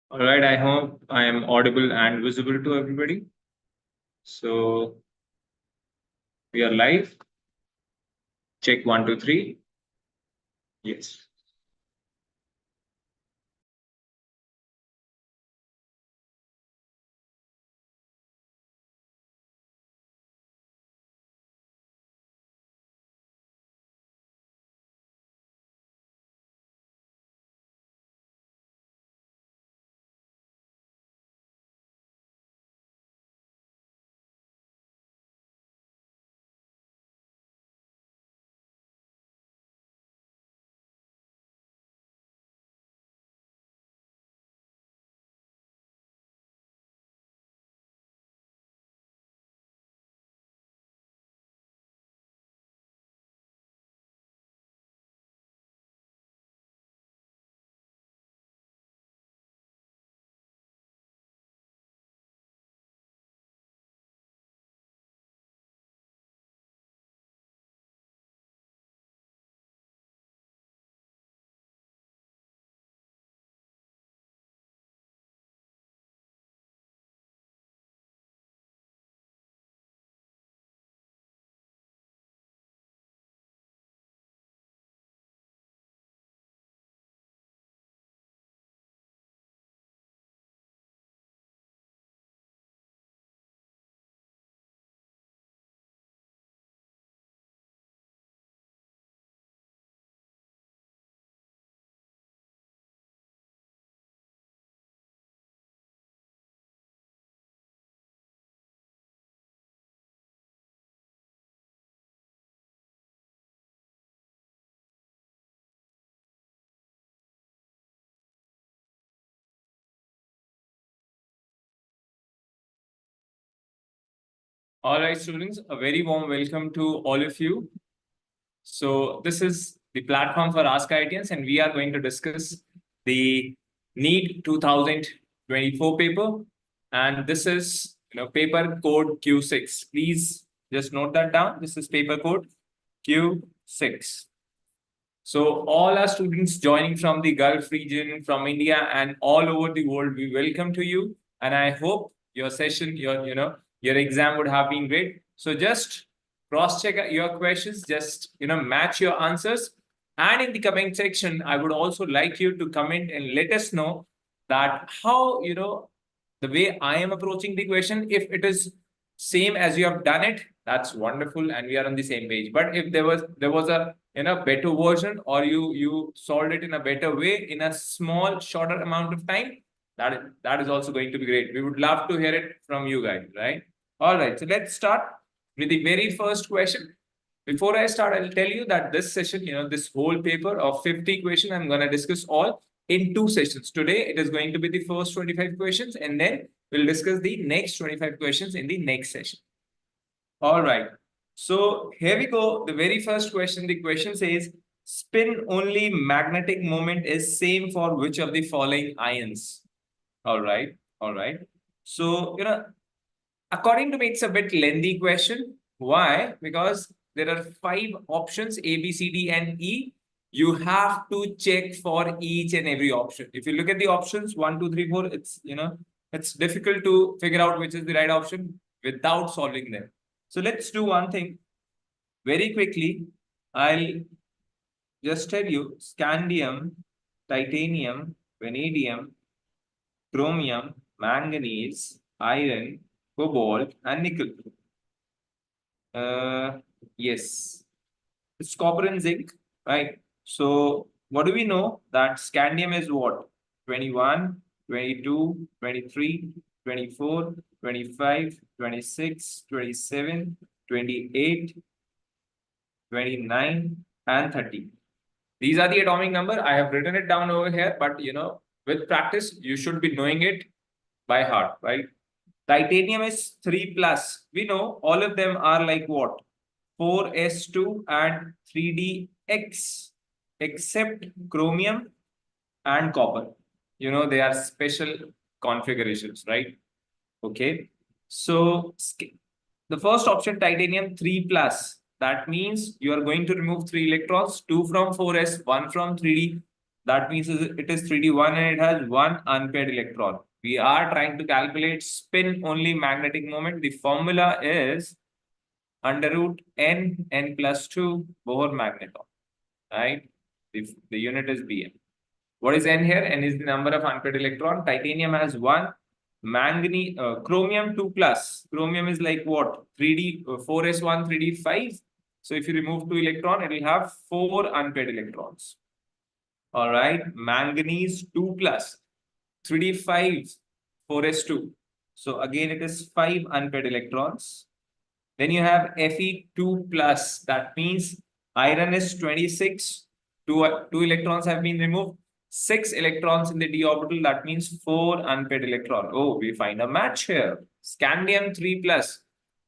All right, I hope I am audible and visible to everybody. So we are live. Check one, two, three. Yes. All right, students, a very warm welcome to all of you. So this is the platform for askIITians, and we are going to discuss the NEET 2024 paper. And this is paper code Q6. Please just note that down. This is paper code Q6. So all our students joining from the Gulf region, from India, and all over the world, we welcome to you. And I hope your session, your exam would have been great. So just cross-check your questions, just match your answers. And in the comment section, I would also like you to comment and let us know that how the way I am approaching the question, if it is same as you have done it, that's wonderful, and we are on the same page. But if there was a better version, or you solved it in a better way in a small shorter amount of time, that is also going to be great. We would love to hear it from you guys, right? All right, so let's start with the very first question. Before I start, I'll tell you that this session, this whole paper of 50 questions, I'm going to discuss all in two sessions. Today, it is going to be the first 25 questions, and then we'll discuss the next 25 questions in the next session. All right. So here we go. The very first question. The question says, spin only magnetic moment is same for which of the following ions? All right. All right. So, according to me, it's a bit lengthy question. Why? Because there are 5 options, A, B, C, D, and E. You have to check for each and every option. If you look at the options, 1, 2, 3, 4, it's difficult to figure out which is the right option without solving them. So let's do one thing very quickly. I'll just tell you scandium, titanium, vanadium, chromium, manganese, iron, cobalt, and nickel. Yes, it's copper and zinc, right? So what do we know? That scandium is what? 21, 22, 23, 24, 25, 26, 27, 28, 29, and 30. These are the atomic number. I have written it down over here, but with practice, you should be knowing it by heart, right? Titanium is 3 plus. We know all of them are like what? 4s2 and 3dx, except chromium and copper. They are special configurations, right? Okay. So the first option, titanium 3 plus. That means you are going to remove 3 electrons, 2 from 4s, 1 from 3d. That means it is 3d1 and it has one unpaired electron. We are trying to calculate spin only magnetic moment. The formula is under root n plus 2 Bohr magneton, right? The unit is Bm. What is n here? N is the number of unpaired electron. Titanium has one. Manganese, chromium 2 plus. Chromium is like what? 3d, 4s1, 3d5. So if you remove 2 electron, it will have 4 unpaired electrons. All right. Manganese 2 plus. 3d5, 4s2. So again, it is 5 unpaired electrons. Then you have Fe2 plus. That means iron is 26. Two electrons have been removed. 6 electrons in the d orbital. That means 4 unpaired electrons. Oh, we find a match here. Scandium 3 plus.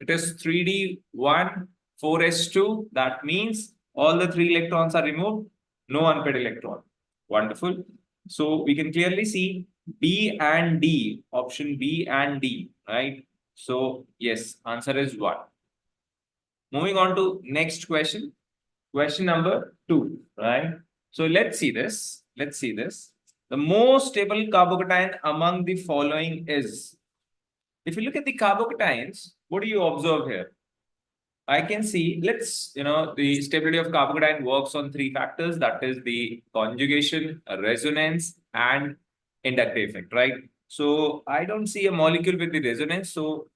It is 3d1, 4s2. That means all the 3 electrons are removed. No unpaired electron. Wonderful. So we can clearly see B and D. Option B and D. Right. So yes, answer is 1. Moving on to next question. Question number 2, right? So let's see this. Let's see this. The most stable carbocation among the following is. If you look at the carbocations, what do you observe here? I can see, the stability of carbocation works on 3 factors. That is the conjugation, resonance, and inductive effect, right? So I don't see a molecule with the resonance. So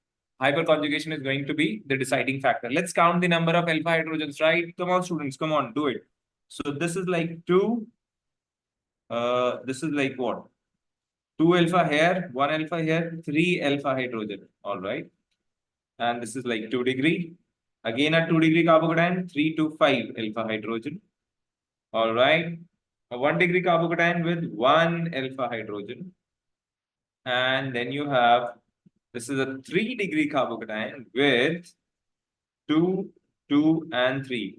hyperconjugation is going to be the deciding factor. Let's count the number of alpha hydrogens, right? Come on, students, come on, do it. So this is like 2. This is like what? 2 alpha here, 1 alpha here, 3 alpha hydrogen. All right. And this is like 2 degree. Again at 2 degree carbocation, 3 to 5 alpha hydrogen. All right. A 1 degree carbocation with 1 alpha hydrogen. And then you have, this is a 3 degree carbocation with 2, 2, and 3.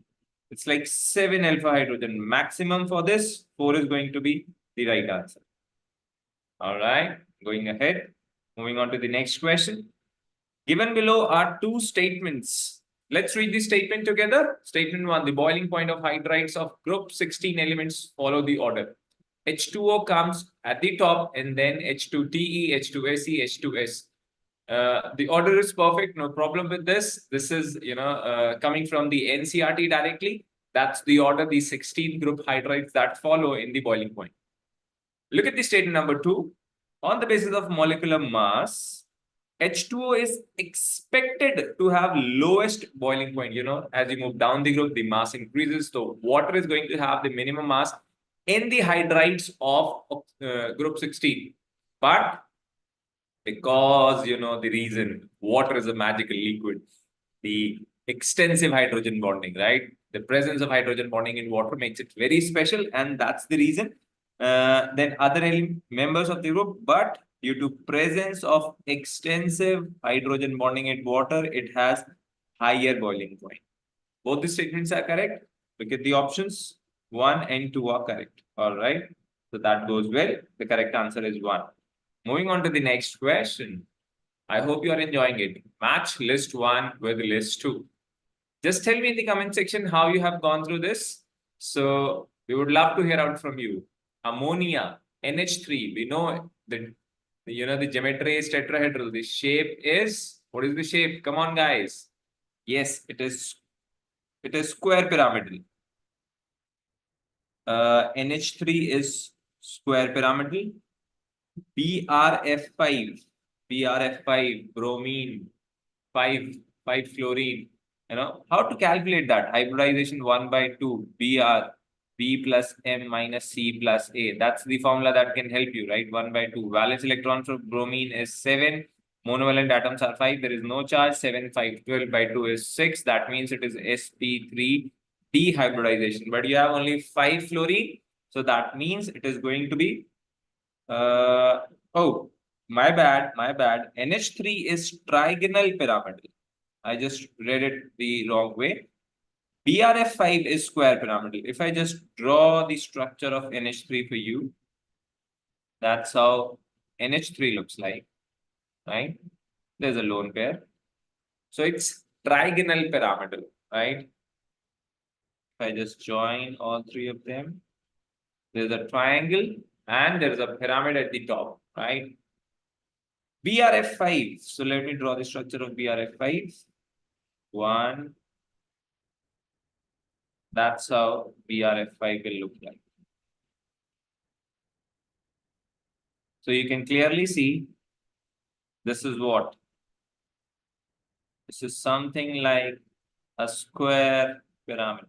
It's like 7 alpha hydrogen. Maximum for this, 4 is going to be the right answer. All right. Going ahead. Moving on to the next question. Given below are 2 statements. Let's read the statement together. Statement 1, the boiling point of hydrides of group 16 elements follow the order. H2O comes at the top and then H2TE, H2SE, H2S. The order is perfect, no problem with this. This is, coming from the NCERT directly. That's the order, the 16 group hydrides that follow in the boiling point. Look at the statement number 2. On the basis of molecular mass, H2O is expected to have lowest boiling point. As you move down the group, the mass increases. So water is going to have the minimum mass in the hydrides of group 16. But because, the reason water is a magical liquid, the extensive hydrogen bonding, right? The presence of hydrogen bonding in water makes it very special. And that's the reason than other members of the group. But due to presence of extensive hydrogen bonding in water, it has higher boiling point. Both the statements are correct. Look at the options. 1 and 2 are correct. All right. So that goes well. The correct answer is 1. Moving on to the next question. I hope you are enjoying it. Match list 1 with list 2. Just tell me in the comment section how you have gone through this. So we would love to hear out from you. Ammonia, NH3. We know the geometry is tetrahedral. The shape is, what is the shape? Come on, guys. Yes, it is square pyramidal. NH3 is square pyramidal. BRF5, bromine, 5 fluorine. How to calculate that? Hybridization 1 by 2, Br, B plus M minus C plus A. That's the formula that can help you, right? 1 by 2. Valence electron for bromine is 7. Monovalent atoms are 5. There is no charge. 7, 5, 12 by 2 is 6. That means it is sp3 dehybridization. But you have only 5 fluorine. So that means it is going to be oh, my bad. NH3 is trigonal pyramidal. I just read it the wrong way. BRF5 is square pyramidal. If I just draw the structure of NH3 for you, that's how NH3 looks like, right? There's a lone pair. So it's trigonal pyramidal, right? If I just join all 3 of them, there's a triangle, and there's a pyramid at the top, right? BRF5. So let me draw the structure of BRF5. One. That's how BRF5 will look like. So you can clearly see this is what? This is something like a square pyramid.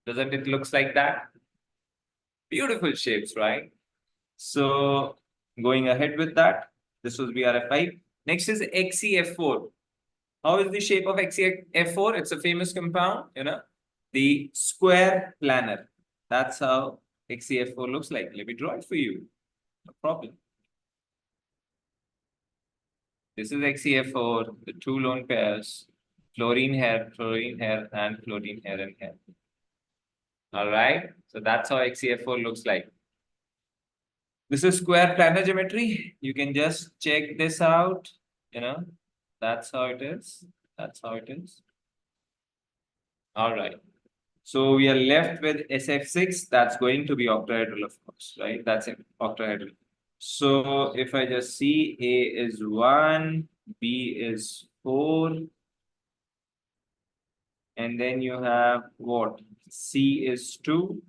Doesn't it looks like that? Beautiful shapes, right? So going ahead with that, this was BRF5. Next is XeF4. How is the shape of XeF4? It's a famous compound, the square planar. That's how XeF4 looks like. Let me draw it for you. No problem. This is XeF4, the two lone pairs, fluorine here, and fluorine here and here. All right. So that's how XeF4 looks like. This is square planar geometry. You can just check this out. That's how it is. That's how it is. All right. So we are left with SF6. That's going to be octahedral, of course, right? That's it, octahedral. So if I just see A is 1, B is 4, and then you have what? C is 2,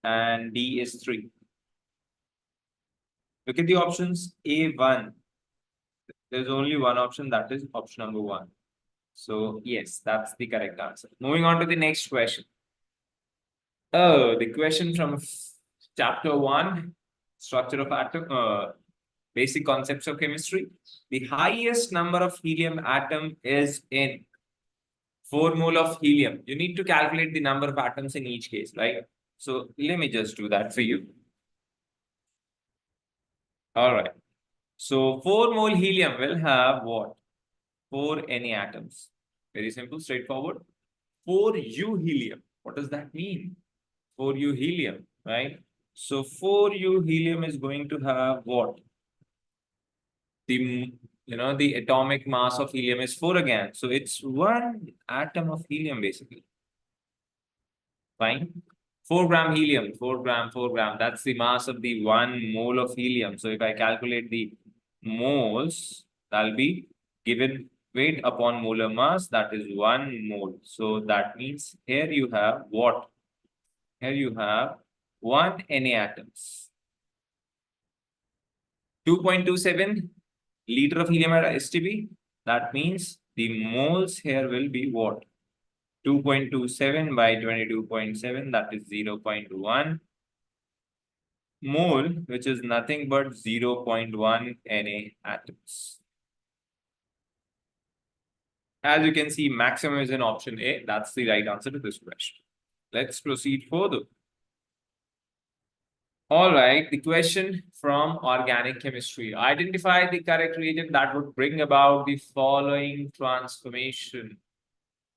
and D is 3. Look at the options. A1. There's only one option, that is option number 1. So yes, that's the correct answer. Moving on to the next question. Oh, the question from chapter 1, structure of atom, basic concepts of chemistry. The highest number of helium atom is in 4 mole of helium. You need to calculate the number of atoms in each case, right? So let me just do that for you. All right. So 4 mole helium will have what? 4 Na atoms. Very simple, straightforward. 4U helium. What does that mean? 4U helium, right? So 4U helium is going to have what? The atomic mass of helium is 4 again. So it's 1 atom of helium basically. Fine. 4 gram helium, 4 gram, 4 gram. That's the mass of the 1 mole of helium. So if I calculate the moles, that'll be given weight upon molar mass, that is 1 mole. So that means here you have what? Here you have 1 Na atoms. 2.27 liter of helium at STB. That means the moles here will be what? 2.27 by 22.7, that is 0.1 mole, which is nothing but 0.1 Na atoms. As you can see, maximum is in option A. That's the right answer to this question. Let's proceed further. All right, the question from organic chemistry. Identify the correct reagent that would bring about the following transformation.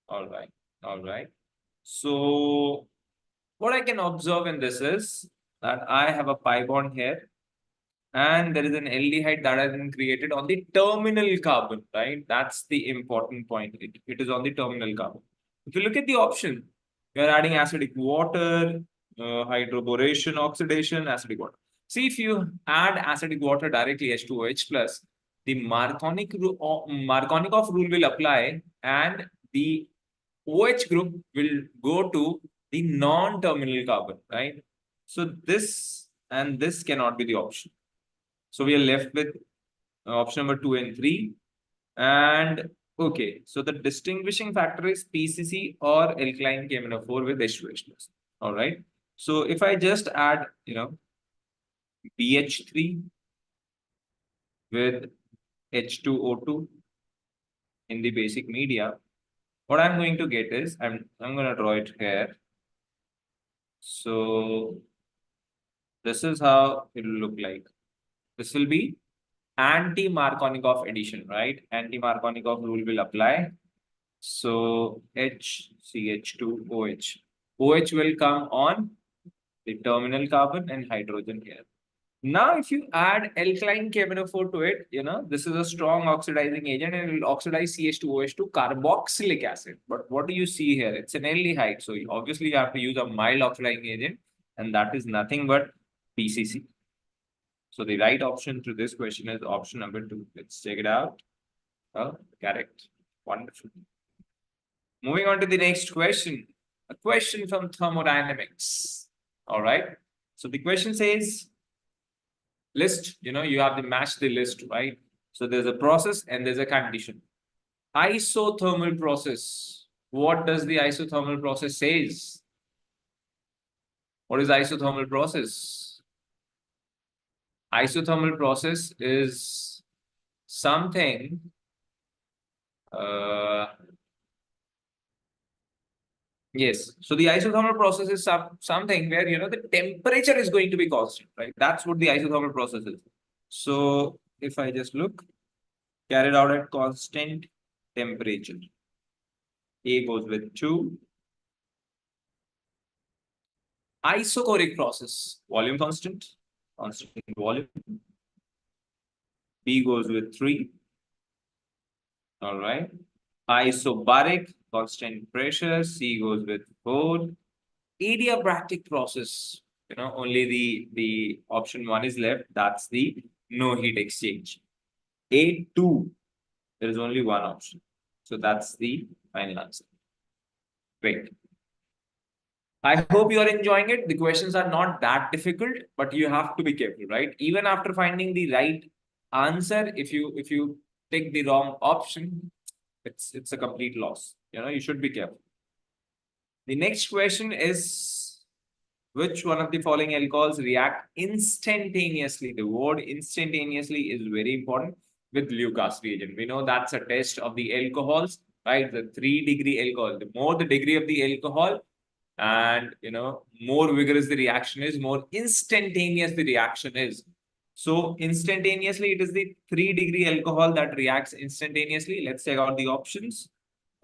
All right. So what I can observe in this is that I have a pi bond here, and there is an aldehyde that has been created on the terminal carbon, right? That's the important point. It is on the terminal carbon. If you look at the option, you are adding acidic water, hydroboration, oxidation, acidic water. See, if you add acidic water directly, H2OH plus, the Markovnikov rule will apply, and the OH group will go to the non-terminal carbon, right? So this and this cannot be the option. So we are left with option number 2 and 3. And okay, so the distinguishing factor is PCC or alkyl KMnO4 with H2H plus. All right. So if I just add, BH3 with H2O2 in the basic media, what I'm going to get is, I'm going to draw it here. So this is how it will look like. This will be anti-Markovnikov addition, right? Anti-Markovnikov rule will apply. So HCH2OH. OH will come on the terminal carbon and hydrogen here. Now, if you add alkyne KMnO4 to it, this is a strong oxidizing agent and it will oxidize CH2OH2 carboxylic acid. But what do you see here? It's an aldehyde. So obviously you have to use a mild oxidizing agent, and that is nothing but PCC. So the right option to this question is option number 2. Let's check it out. Oh, correct. Wonderful. Moving on to the next question. A question from thermodynamics. All right. So the question says, list, you have to match the list, right? So there's a process and there's a condition. Isothermal process. What does the isothermal process says? What is isothermal process? Isothermal process is something yes. So the isothermal process is something where the temperature is going to be constant, right? That's what the isothermal process is. So if I just look, carried out at constant temperature. A goes with 2. Isochoric process, volume constant volume. B goes with 3. All right. Isobaric, constant pressure. C goes with 4. Adiabatic process, only the option 1 is left. That's the no heat exchange. A2, there is only one option. So that's the final answer. Great. I hope you are enjoying it. The questions are not that difficult, but you have to be careful, right? Even after finding the right answer, if you take the wrong option, it's a complete loss. You should be careful. The next question is, which one of the following alcohols react instantaneously? The word instantaneously is very important with Lucas reagent. We know that's a test of the alcohols, right? The 3-degree alcohol. The more the degree of the alcohol, and more vigorous the reaction is, more instantaneous the reaction is. So instantaneously, it is the 3-degree alcohol that reacts instantaneously. Let's check out the options.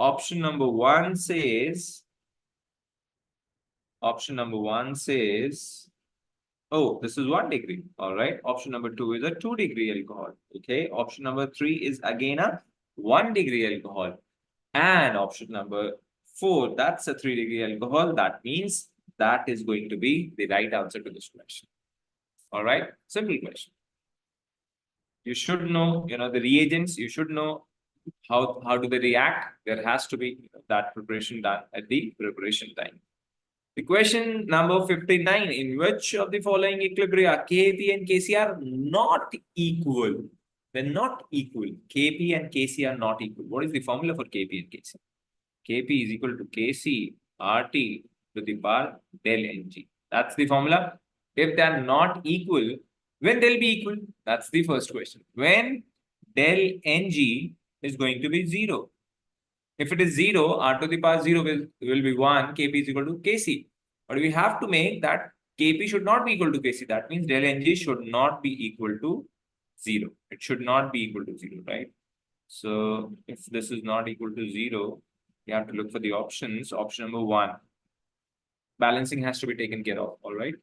Option number 1 says, oh, this is 1 degree. All right. Option number 2 is a 2-degree alcohol. Okay. Option number 3 is again a 1-degree alcohol. And option number 4, that's a 3-degree alcohol. That means that is going to be the right answer to this question. All right. Simple question. You should know, the reagents. You should know how do they react. There has to be that preparation done at the preparation time. The question number 59, in which of the following equilibria Kp and Kc are not equal? They're not equal. Kp and Kc are not equal. What is the formula for Kp and Kc? Kp is equal to Kc RT to the power del Ng. That's the formula. If they are not equal, when they'll be equal? That's the first question. When del Ng is going to be 0. If it is 0, R to the power 0 will be 1, Kp is equal to Kc. But we have to make that Kp should not be equal to Kc. That means del Ng should not be equal to 0. It should not be equal to 0, right? So if this is not equal to 0, you have to look for the options. Option number 1. Balancing has to be taken care of, all right?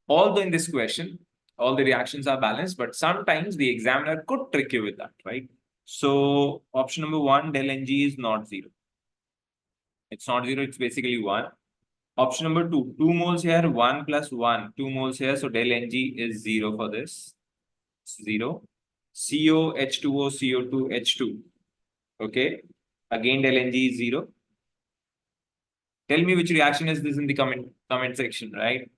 Although in this question, all the reactions are balanced, but sometimes the examiner could trick you with that, right? So option number 1, del Ng is not 0. It's not 0, it's basically 1. Option number 2, 2 moles here, 1 plus 1, 2 moles here. So del Ng is 0 for this. 0. CO, H2O, CO2, H2. Okay. Again, del Ng is 0. Tell me which reaction is this in the comment section, right?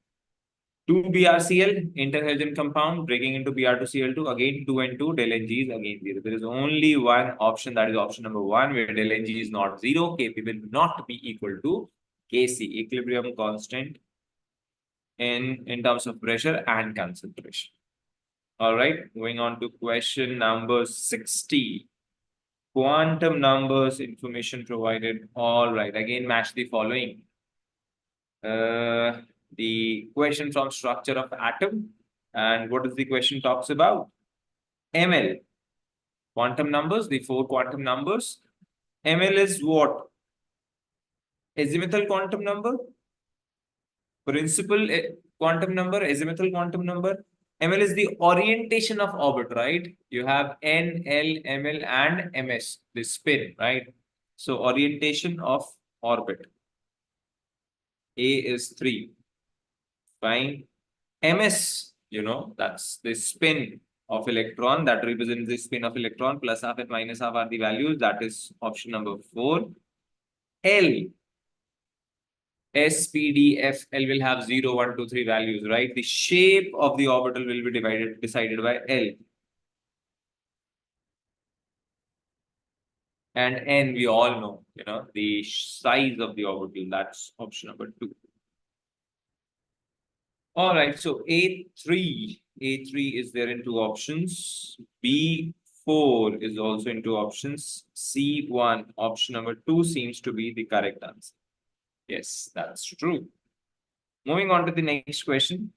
2BrCl, interhalogen compound, breaking into Br2Cl2, again 2 and 2, del Ng is again 0. There is only one option, that is option number 1, where del Ng is not 0, Kp will not be equal to Kc, equilibrium constant in terms of pressure and concentration. All right, moving on to question number 60. Quantum numbers, information provided. All right, again match the following. The question from structure of atom, and what is the question talks about? ML, quantum numbers, the 4 quantum numbers. ML is what? Azimuthal quantum number, principal quantum number, azimuthal quantum number. ML is the orientation of orbit, right? You have N, L, ML, and MS, the spin, right? So orientation of orbit. A is 3. Fine. MS, that's the spin of electron that represents the spin of electron, plus half and minus half are the values. That is option number 4. L, S, P, D, F, L will have 0, 1, 2, 3 values, right? The shape of the orbital will be decided by L. And N, we all know, the size of the orbital. That's option number 2. All right, so A3 is there in 2 options. B4 is also in 2 options. C1, option number 2 seems to be the correct answer. Yes, that's true. Moving on to the next question.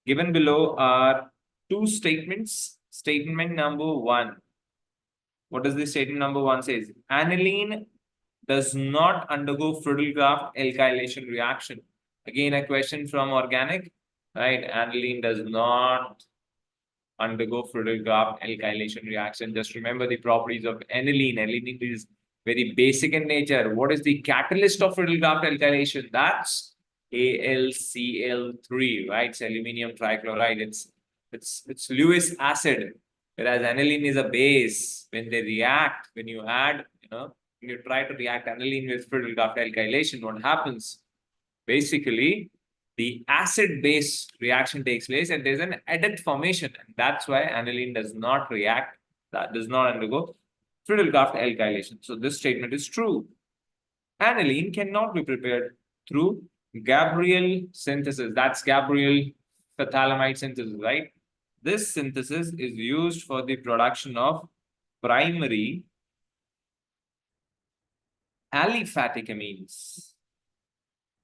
Given below are 2 statements. Statement number 1. What does the statement number 1 says? Aniline does not undergo Friedel-Crafts alkylation reaction. Again, a question from organic, right? Aniline does not undergo Friedel-Crafts alkylation reaction. Just remember the properties of aniline. Aniline is very basic in nature. What is the catalyst of Friedel-Crafts alkylation? That's AlCl3, right? It's aluminium trichloride. It's Lewis acid, whereas aniline is a base. When they react, when you add, when you try to react aniline with Friedel-Crafts alkylation, what happens? Basically, the acid-base reaction takes place and there's an adduct formation. And that's why aniline does not react, that does not undergo Friedel-Crafts alkylation. So this statement is true. Aniline cannot be prepared through Gabriel synthesis. That's Gabriel phthalimide synthesis, right? This synthesis is used for the production of primary aliphatic amines.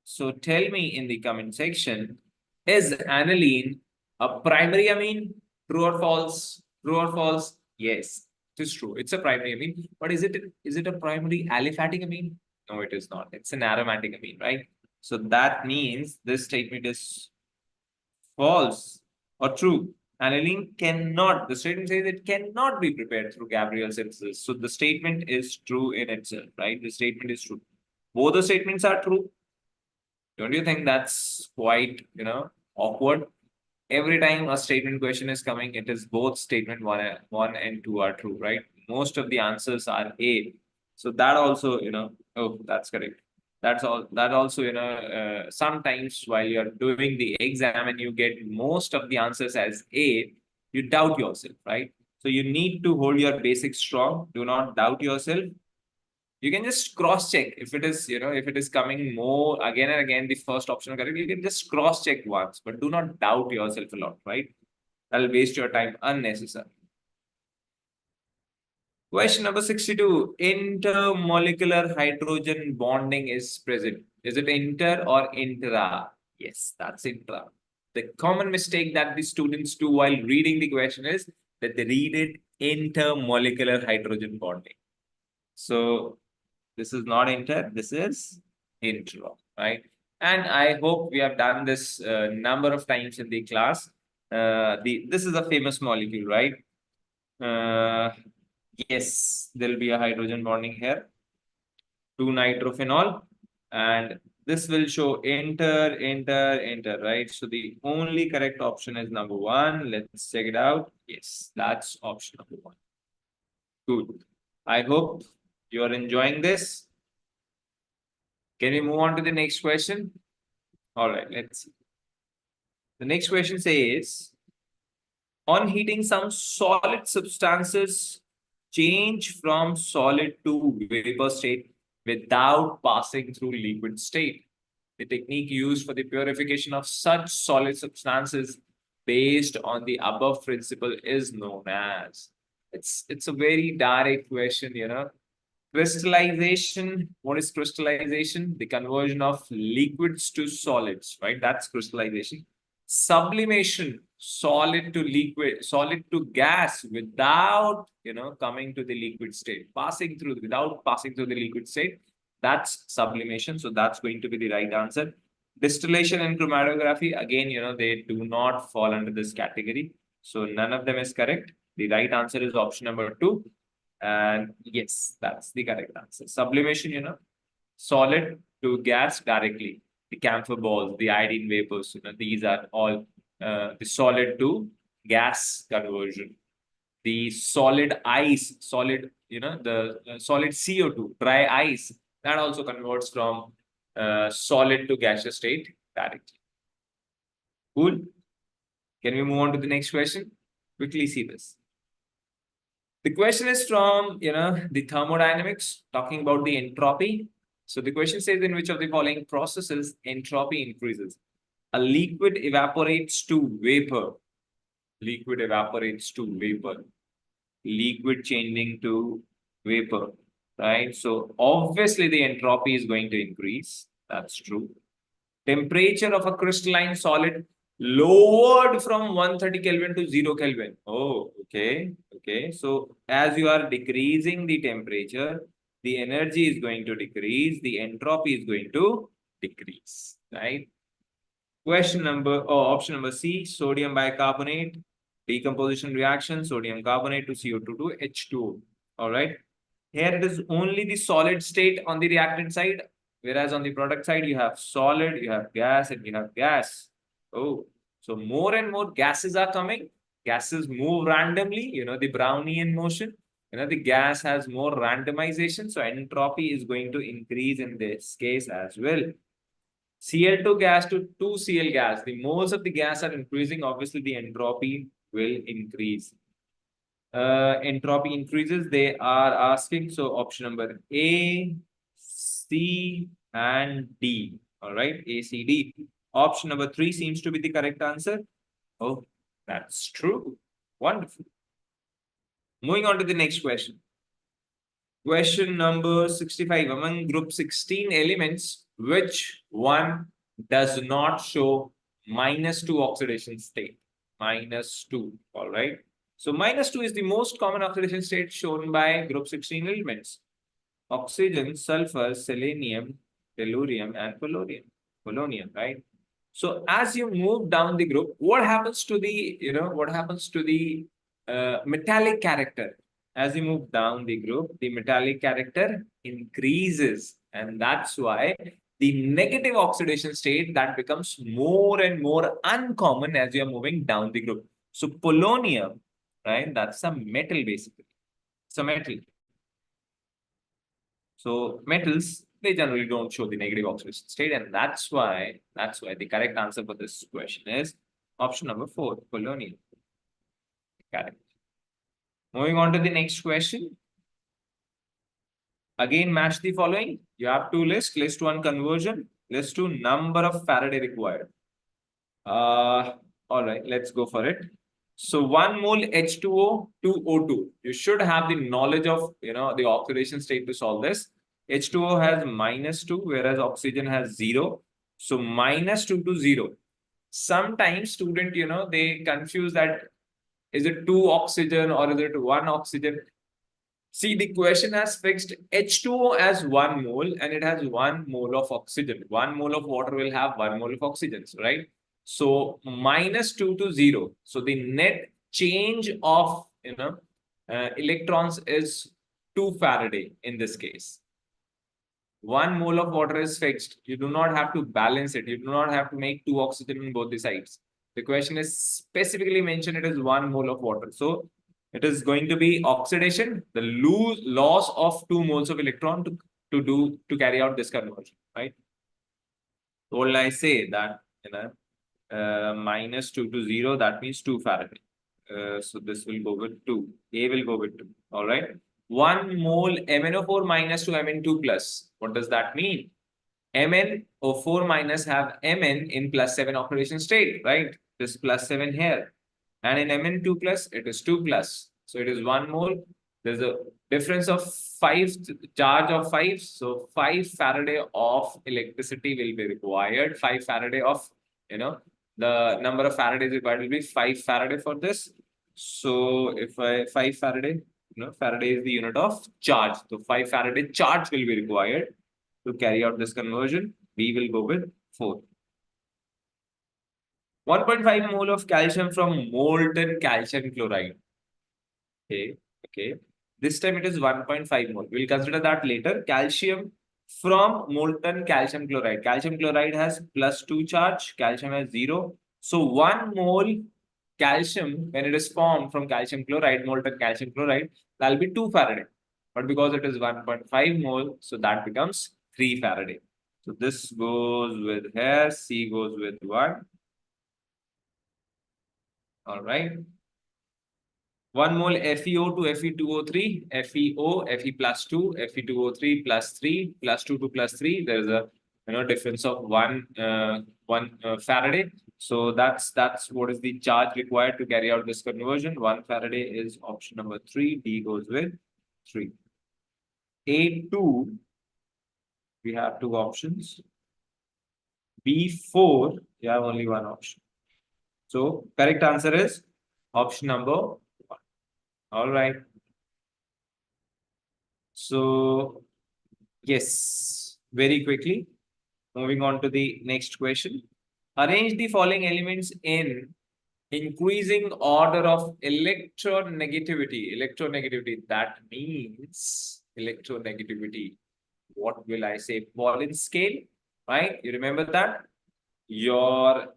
So tell me in the comment section, is aniline a primary amine? True or false? True or false? Yes, it is true. It's a primary amine. But is it a primary aliphatic amine? No, it is not. It's an aromatic amine, right? So that means this statement is false or true. Aniline cannot, the statement says it cannot be prepared through Gabriel synthesis. So the statement is true in itself, right? The statement is true. Both the statements are true. Don't you think that's quite, awkward? Every time a statement question is coming, it is both statement one and 2 are true, right? Most of the answers are A. So that also, oh, that's correct. That's all. That also, sometimes while you're doing the exam and you get most of the answers as A, you doubt yourself, right? So you need to hold your basics strong. Do not doubt yourself. You can just cross check if it is, if it is coming more again and again, the first option correct, you can just cross check once, but do not doubt yourself a lot, right? That'll waste your time unnecessarily. Question number 62. Intermolecular hydrogen bonding is present. Is it inter or intra? Yes, that's intra. The common mistake that the students do while reading the question is that they read it intermolecular hydrogen bonding. So this is not inter, this is intra, right? And I hope we have done this number of times in the class. This is a famous molecule, right? Yes, there'll be a hydrogen bonding here. 2-nitrophenol. And this will show inter, right? So the only correct option is number 1. Let's check it out. Yes, that's option number 1. Good. I hope you are enjoying this. Can we move on to the next question? All right, let's see. The next question says, on heating, some solid substances change from solid to vapor state without passing through liquid state. The technique used for the purification of such solid substances based on the above principle is known as. It's a very direct question, Crystallization. What is crystallization? The conversion of liquids to solids, right? That's crystallization. Sublimation, solid to liquid, solid to gas without, coming to the liquid state, without passing through the liquid state. That's sublimation. So that's going to be the right answer. Distillation and chromatography, again, they do not fall under this category. So none of them is correct. The right answer is option number 2. And yes, that's the correct answer. Sublimation, solid to gas directly. The camphor balls, the iodine vapors, these are all the solid to gas conversion. The solid ice, the solid CO2, dry ice, that also converts from solid to gaseous state directly. Cool. Can we move on to the next question? Quickly see this. The question is from, the thermodynamics, talking about the entropy. So the question says, in which of the following processes entropy increases? A liquid evaporates to vapor. Liquid evaporates to vapor. Liquid changing to vapor, right? So obviously the entropy is going to increase. That's true. Temperature of a crystalline solid lowered from 130 Kelvin to 0 Kelvin. Oh, okay. Okay. So as you are decreasing the temperature, the energy is going to decrease, the entropy is going to decrease, right? Option number C, sodium bicarbonate, decomposition reaction, sodium carbonate to CO2 to H2O. All right. Here it is only the solid state on the reactant side, whereas on the product side, you have solid, you have gas, and you have gas. Oh, so more and more gases are coming. Gases move randomly, the Brownian motion. The gas has more randomization, so entropy is going to increase in this case as well. Cl2 gas to 2Cl gas. The moles of the gas are increasing. Obviously, the entropy will increase. Entropy increases. They are asking. So option number A, C, and D. All right, A, C, D. Option number 3 seems to be the correct answer. Oh, that's true. Wonderful. Moving on to the next question. Question number 65. Among group 16 elements, which one does not show -2 oxidation state? -2. All right. So -2 is the most common oxidation state shown by group 16 elements. Oxygen, sulfur, selenium, tellurium, and polonium, right? So as you move down the group, what happens to the, metallic character? As you move down the group, the metallic character increases. And that's why the negative oxidation state that becomes more and more uncommon as you are moving down the group. So polonium, right? That's a metal basically. It's a metal. So metals, they generally don't show the negative oxidation state, and that's why the correct answer for this question is option number 4, polonium. Correct. Moving on to the next question. Again, match the following. You have two lists. List 1 conversion. List 2 number of Faraday required. All right, let's go for it. So 1 mole H2O to O2. You should have the knowledge of the oxidation state to solve this. H2O has -2, whereas oxygen has 0. So -2 to 0. Sometimes student, they confuse that is it 2 oxygen or is it 1 oxygen? See, the question has fixed H2O as 1 mole and it has 1 mole of oxygen. 1 mole of water will have 1 mole of oxygen, right? So -2 to 0. So the net change of electrons is 2 Faraday in this case. 1 mole of water is fixed. You do not have to balance it. You do not have to make 2 oxygen on both the sides. The question is specifically mentioned it is 1 mole of water. So it is going to be oxidation, the loss of 2 moles of electron to carry out this conversion, right? So I say that -2 to 0, that means 2 Faraday. So this will go with 2. A will go with 2. All right. 1 mole MnO4 minus to Mn2 plus. What does that mean? MnO4 minus have Mn in +7 oxidation state, right? This +7 here. And in Mn2 plus, it is 2 plus. So it is 1 mole. There's a difference of 5, charge of 5. So 5 Faraday of electricity will be required. 5 Faraday of, the number of Faradays required will be 5 Faraday for this. So if 5 Faraday, Faraday is the unit of charge. So 5 Faraday charge will be required to carry out this conversion. We will go with 4. 1.5 mole of calcium from molten calcium chloride. Okay, okay. This time it is 1.5 mole. We'll consider that later. Calcium from molten calcium chloride. Calcium chloride has +2 charge, calcium has 0. So 1 mole calcium, when it is formed from calcium chloride, molten calcium chloride, that'll be 2 Faraday. But because it is 1.5 mole, so that becomes 3 Faraday. So this goes with here, C goes with 1. All right. 1 mole FeO to Fe2O3, FeO, Fe plus 2, Fe2O3 plus 3, plus 2 to plus 3. There is a difference of 1 Faraday. So that's what is the charge required to carry out this conversion. 1 Faraday is option number 3. D goes with 3. A2, we have 2 options. B4, you have only 1 option. So correct answer is option number 1. All right. So, yes, very quickly, moving on to the next question. Arrange the following elements in increasing order of electronegativity. Electronegativity, that means electronegativity. What will I say? Pauling scale, right? You remember that? Your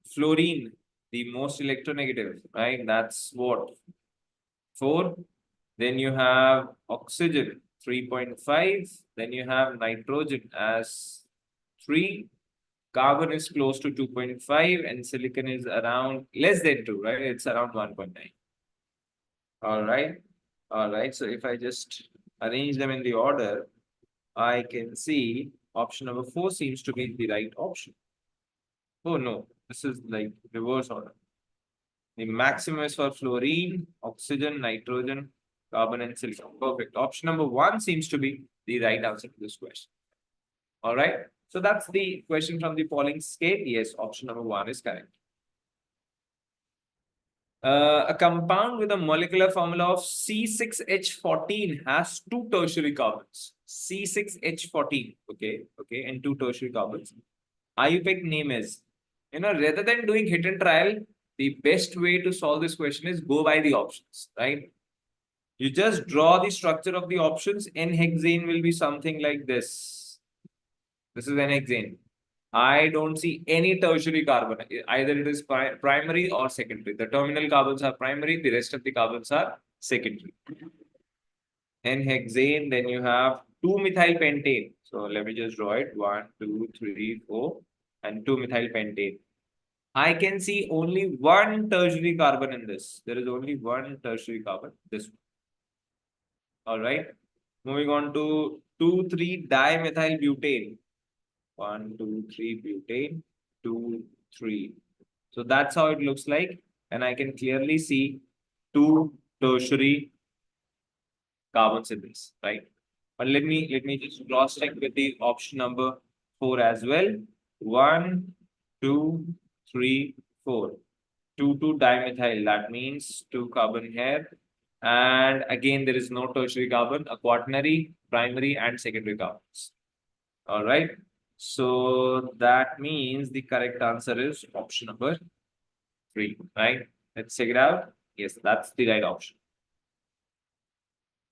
fluorine, the most electronegative, right? That's what? 4. Then you have oxygen, 3.5. Then you have nitrogen as 3. Carbon is close to 2.5 and silicon is around less than 2, right? It's around 1.9. All right. All right. So if I just arrange them in the order, I can see option number 4 seems to be the right option. Oh, no. This is like reverse order. The maximum is for fluorine, oxygen, nitrogen, carbon, and silicon. Perfect. Option number 1 seems to be the right answer to this question. All right. So that's the question from the Pauling scale. Yes, option number 1 is correct. A compound with a molecular formula of C6H14 has 2 tertiary carbons. C6H14, okay, and 2 tertiary carbons. IUPAC name is, rather than doing hit and trial, the best way to solve this question is go by the options, right? You just draw the structure of the options. N-hexane will be something like this. This is N-hexane. I don't see any tertiary carbon. Either it is primary or secondary. The terminal carbons are primary. The rest of the carbons are secondary. N-hexane. Then you have 2-methyl pentane. So let me just draw it. 1, 2, 3, 4. And 2-methyl pentane. I can see only 1 tertiary carbon in this. There is only 1 tertiary carbon. This one. All right. Moving on to 2,3-dimethyl butane. 1, 2, 3 butane. 2, 3. So that's how it looks like. And I can clearly see 2 tertiary carbons in this, right? But let me just cross check with the option number 4 as well. 1, 2, 3, 4. 2,2-dimethyl. That means 2 carbon here. And again, there is no tertiary carbon, a quaternary, primary, and secondary carbons. All right. So that means the correct answer is option number 3, right? Let's check it out. Yes, that's the right option.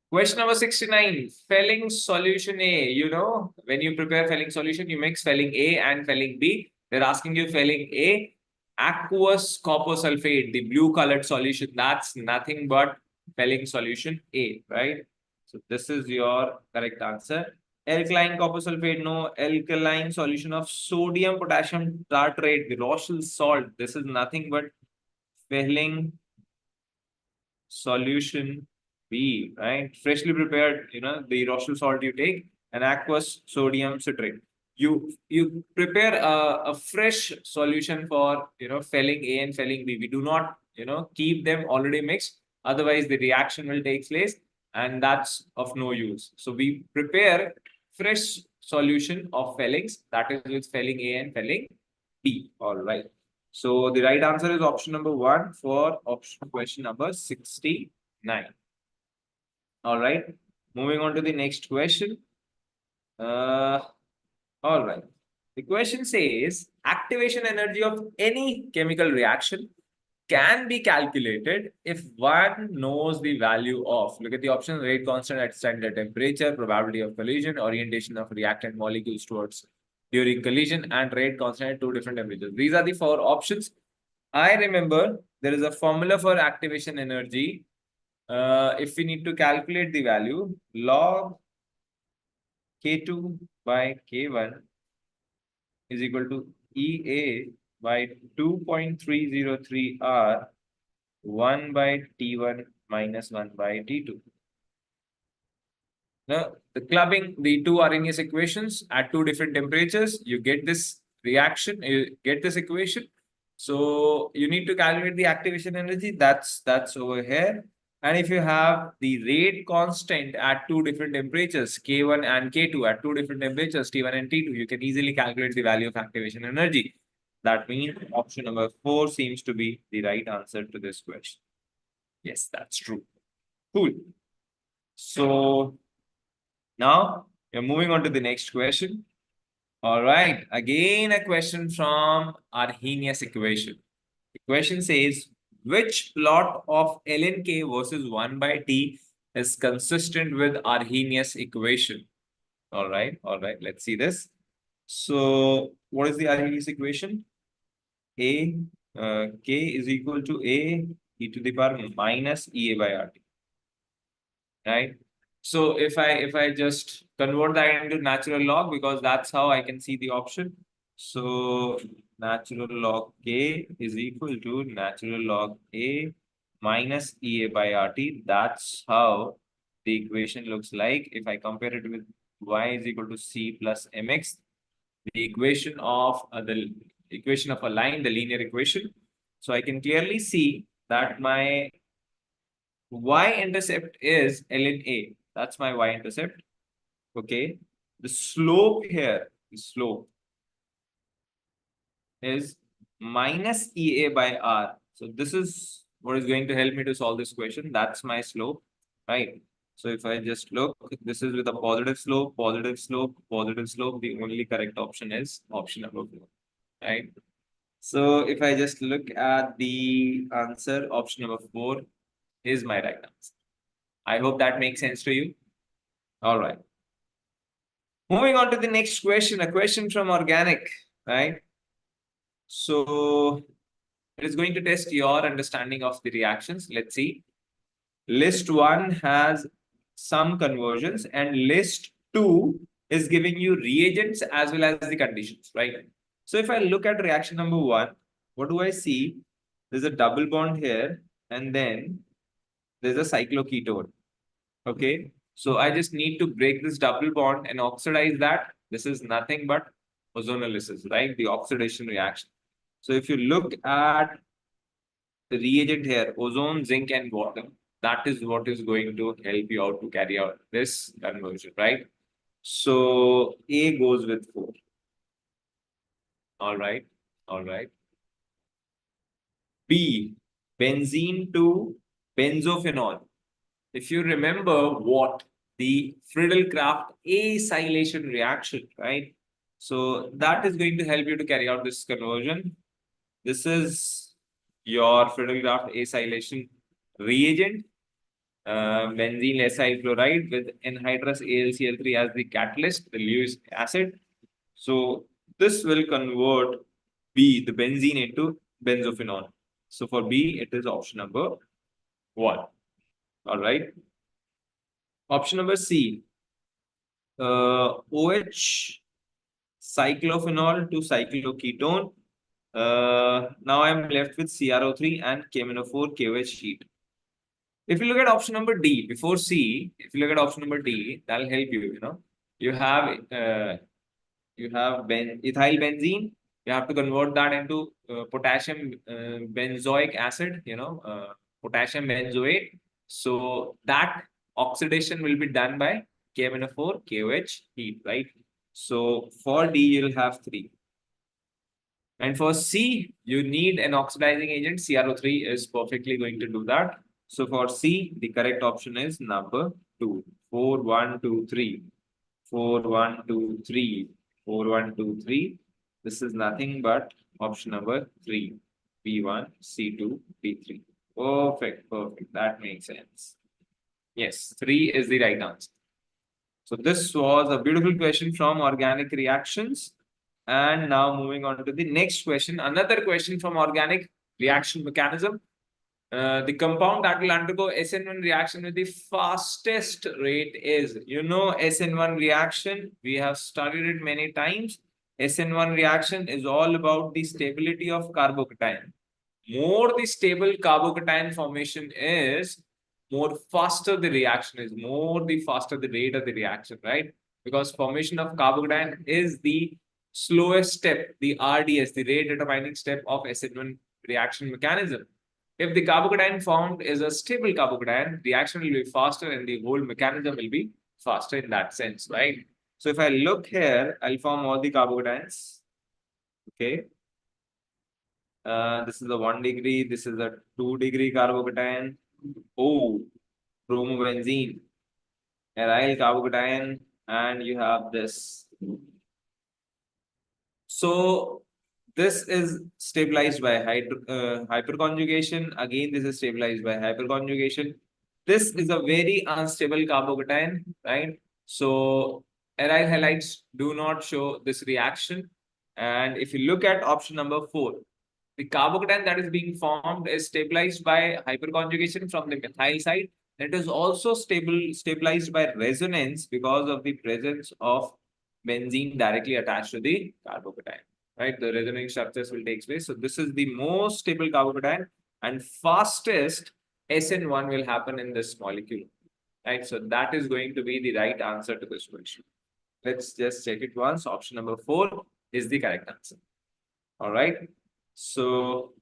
Question number 69, Felling solution A. When you prepare Felling solution, you mix Felling A and Felling B. They're asking you Felling A, aqueous copper sulfate, the blue colored solution. That's nothing but Felling solution A, right? So this is your correct answer. Alkaline copper sulfate, no. Alkaline solution of sodium potassium tartrate, the Rochelle salt. This is nothing but Felling solution B, right? Freshly prepared, the Rochelle salt you take, and aqueous sodium citrate. You prepare a fresh solution for Felling A and Felling B. We do not keep them already mixed. Otherwise, the reaction will take place, and that's of no use. So we prepare fresh solution of Fellings, that is with Felling A and Felling B. All right. So the right answer is option number 1 for question number 69. All right. Moving on to the next question. All right. The question says activation energy of any chemical reaction can be calculated if one knows the value of, look at the option, rate constant at standard temperature, probability of collision, orientation of reactant molecules towards during collision, and rate constant at two different temperatures. These are the four options. I remember there is a formula for activation energy. If we need to calculate the value, log K2 by K1 is equal to EA by 2.303 R 1 by T1 minus 1 by T2. Now, the clubbing the two Arrhenius equations at two different temperatures, you get this reaction, you get this equation. So you need to calculate the activation energy. That's over here. And if you have the rate constant at two different temperatures, K1 and K2 at two different temperatures, T1 and T2, you can easily calculate the value of activation energy. That means option number 4 seems to be the right answer to this question. Yes, that's true. Cool. So now we're moving on to the next question. All right, again a question from Arrhenius equation. The question says, which plot of ln k versus 1 by t is consistent with Arrhenius equation? All right, let's see this. So what is the Arrhenius equation? K is equal to A e to the power minus EA by RT. Right? So if I just convert that into natural log, because that's how I can see the option. So natural log K is equal to natural log A minus EA by RT. That's how the equation looks like. If I compare it with y is equal to C plus mx, the equation of a line, the linear equation. So I can clearly see that my y-intercept is ln A. That's my y-intercept. Okay. The slope here, the slope is minus EA by R. So this is what is going to help me to solve this question. That's my slope, right? So if I just look, this is with a positive slope, positive slope, positive slope. The only correct option is option number 4, right? So if I just look at the answer, option number 4 is my right answer. I hope that makes sense to you. All right. Moving on to the next question, a question from organic, right? So it is going to test your understanding of the reactions. Let's see. List 1 has some conversions and list 2 is giving you reagents as well as the conditions, right? So if I look at reaction number 1, what do I see? There's a double bond here and then there's a cycloketone. Okay. So I just need to break this double bond and oxidize that. This is nothing but ozonolysis, right? The oxidation reaction. So if you look at the reagent here, ozone, zinc, and water, that is what is going to help you out to carry out this conversion, right? So A goes with 4. All right. B, benzene to benzophenol. If you remember what the Friedel-Crafts acylation reaction, right? So that is going to help you to carry out this conversion. This is your Friedel-Crafts acylation reagent, benzene acyl chloride with anhydrous AlCl3 as the catalyst, the Lewis acid. So this will convert B, the benzene, into benzophenol. So for B, it is option number 1. All right. Option number C, OH cyclophenol to cycloketone. Now I'm left with CrO3 and KMNO4 KOH heat. If you look at option number D before C, if you look at option number D, that'll help you. You know, you have ethyl benzene. You have to convert that into potassium benzoic acid. Potassium benzoate. So that oxidation will be done by KMNO4 KOH heat, right? So for D, you'll have 3. And for C, you need an oxidizing agent. CrO3 is perfectly going to do that. So for C, the correct option is number 2. 4, 1, 2, 3. 4, 1, 2, 3. 4, 1, 2, 3. This is nothing but option number 3. B1, C2, B3. Perfect, perfect. That makes sense. Yes, 3 is the right answer. So this was a beautiful question from organic reactions. And now moving on to the next question. Another question from organic reaction mechanism. The compound that will undergo SN1 reaction with the fastest rate is, SN1 reaction, we have studied it many times. SN1 reaction is all about the stability of carbocation. More the stable carbocation formation is, more faster the reaction is, more the faster the rate of the reaction, right? Because formation of carbocation is the slowest step, the RDS, the rate determining step of SN1 reaction mechanism. If the carbocation formed is a stable carbocation, reaction will be faster and the whole mechanism will be faster in that sense, right? So if I look here, I'll form all the carbocations. Okay. This is a 1 degree, this is a 2 degree carbocation. Oh, bromobenzene, aryl carbocation, and you have this. So this is stabilized by hyperconjugation. Again, this is stabilized by hyperconjugation. This is a very unstable carbocation, right? So aryl halides do not show this reaction. And if you look at option number 4, the carbocation that is being formed is stabilized by hyperconjugation from the methyl side. It is also stabilized by resonance because of the presence of benzene directly attached to the carbocation. Right, the resonance structures will take place. So this is the most stable carbocation and fastest SN1 will happen in this molecule. Right, so that is going to be the right answer to this question. Let's just check it once. Option number 4 is the correct answer. All right. So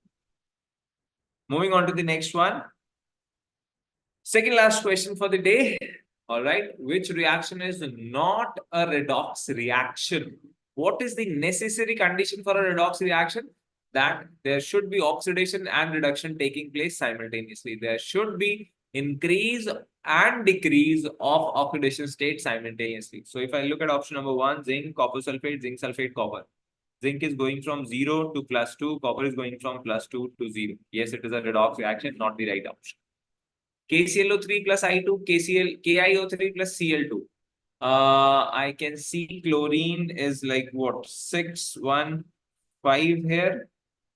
moving on to the next one. Second last question for the day. All right. Which reaction is not a redox reaction? What is the necessary condition for a redox reaction? That there should be oxidation and reduction taking place simultaneously. There should be increase and decrease of oxidation state simultaneously. So if I look at option number 1, zinc, copper sulfate, zinc sulfate, copper. Zinc is going from 0 to +2. Copper is going from +2 to 0. Yes, it is a redox reaction, not the right option. KClO3 plus I2, KiO3 plus Cl2. I can see chlorine is like what? 6, 1, 5 here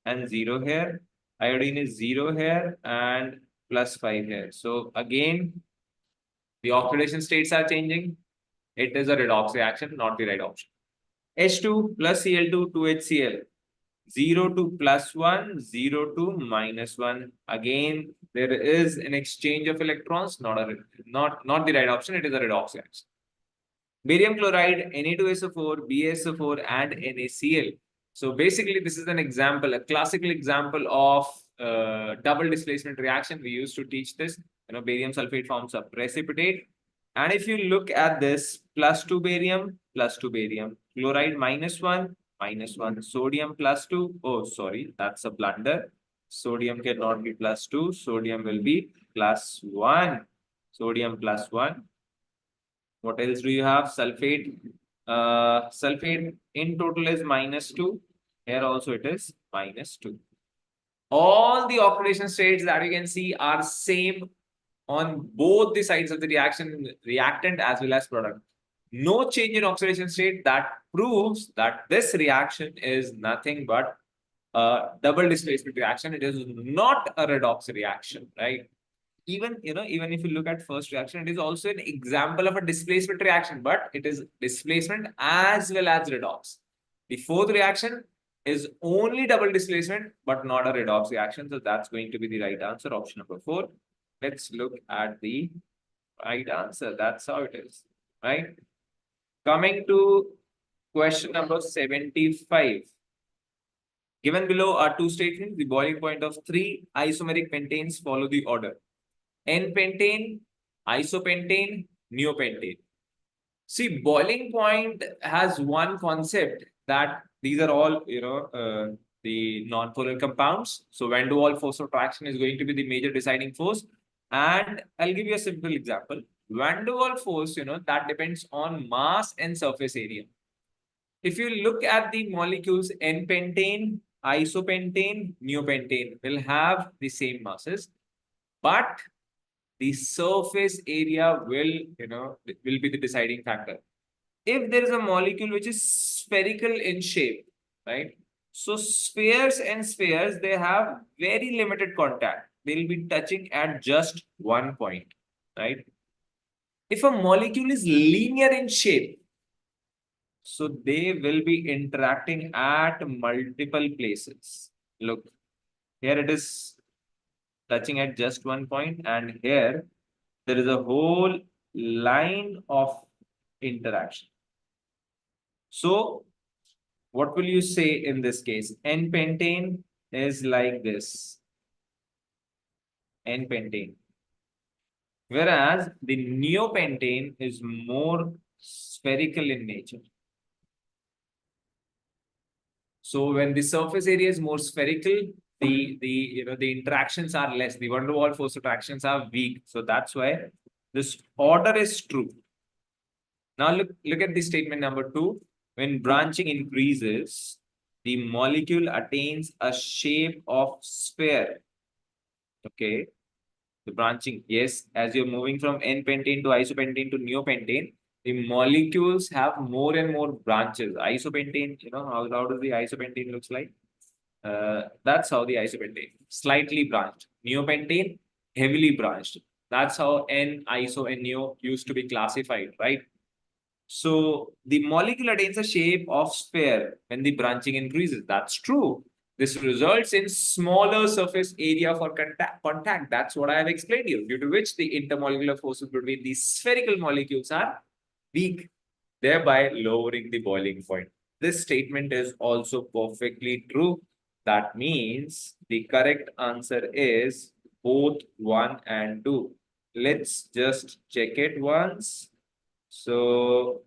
and 0 here. Iodine is 0 here and +5 here. So again, the oxidation states are changing. It is a redox reaction, not the right option. H2 plus Cl2, 2HCl. 0 to +1, 0 to -1. Again, there is an exchange of electrons, not the right option. It is a redox reaction. Barium chloride, Na2SO4, BaSO4, and NaCl. So basically, this is an example, a classical example of double displacement reaction. We used to teach this. Barium sulfate forms a precipitate. And if you look at this, +2 barium, chloride -1, -1, sodium +2. Oh, sorry, that's a blunder. Sodium cannot be +2. Sodium will be +1. Sodium +1. What else do you have? Sulfate. Sulfate in total is -2. Here also it is -2. All the oxidation states that you can see are same on both the sides of the reaction, reactant as well as product. No change in oxidation state. That proves that this reaction is nothing but a double displacement reaction. It is not a redox reaction, right? Even if you look at first reaction, it is also an example of a displacement reaction, but it is displacement as well as redox. The fourth reaction is only double displacement, but not a redox reaction. So that's going to be the right answer, option number 4. Let's look at the right answer. That's how it is, right? Coming to question number 75. Given below are two statements. The boiling point of 3 isomeric pentanes follow the order: N-pentane, isopentane, neopentane. See, boiling point has one concept that these are all, the non-polar compounds. So van der Waals force of attraction is going to be the major deciding force. And I'll give you a simple example. Van der Waals force, that depends on mass and surface area. if you look at the molecules N-pentane, isopentane, neopentane will have the same masses, but the surface area will be the deciding factor. If there is a molecule which is spherical in shape, right? So spheres and spheres, they have very limited contact. They'll be touching at just one point, right? If a molecule is linear in shape, so they will be interacting at multiple places. Look, here it is touching at just one point, and here there is a whole line of interaction. So what will you say in this case? N-pentane is like this. N-pentane. Whereas the neopentane is more spherical in nature. So when the surface area is more spherical, the interactions are less. The van der Waals force attractions are weak. So that's why this order is true. Now look at the statement number 2. When branching increases, the molecule attains a shape of sphere. Okay. The branching, yes, as you're moving from N-pentane to isopentane to neopentane, the molecules have more and more branches. Isopentane, how does the isopentane looks like? That's how the isopentane, slightly branched. Neopentane, heavily branched. That's how N-iso and neo used to be classified, right? So the molecule attains a shape of sphere when the branching increases. That's true. This results in smaller surface area for contact. That's what I have explained to you, due to which the intermolecular forces between these spherical molecules are weak, thereby lowering the boiling point. This statement is also perfectly true. That means the correct answer is both 1 and 2. Let's just check it once. So,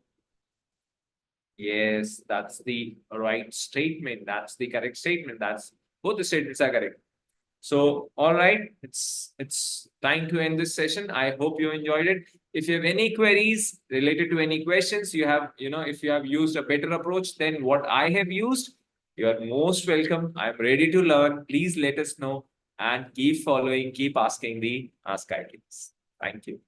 yes, that's the right statement. That's the correct statement. That's both the statements are correct. So, all right, it's time to end this session. I hope you enjoyed it. If you have any queries related to any questions, if you have used a better approach than what I have used, you are most welcome. I'm ready to learn. Please let us know and keep following, keep asking the askIITians. Thank you.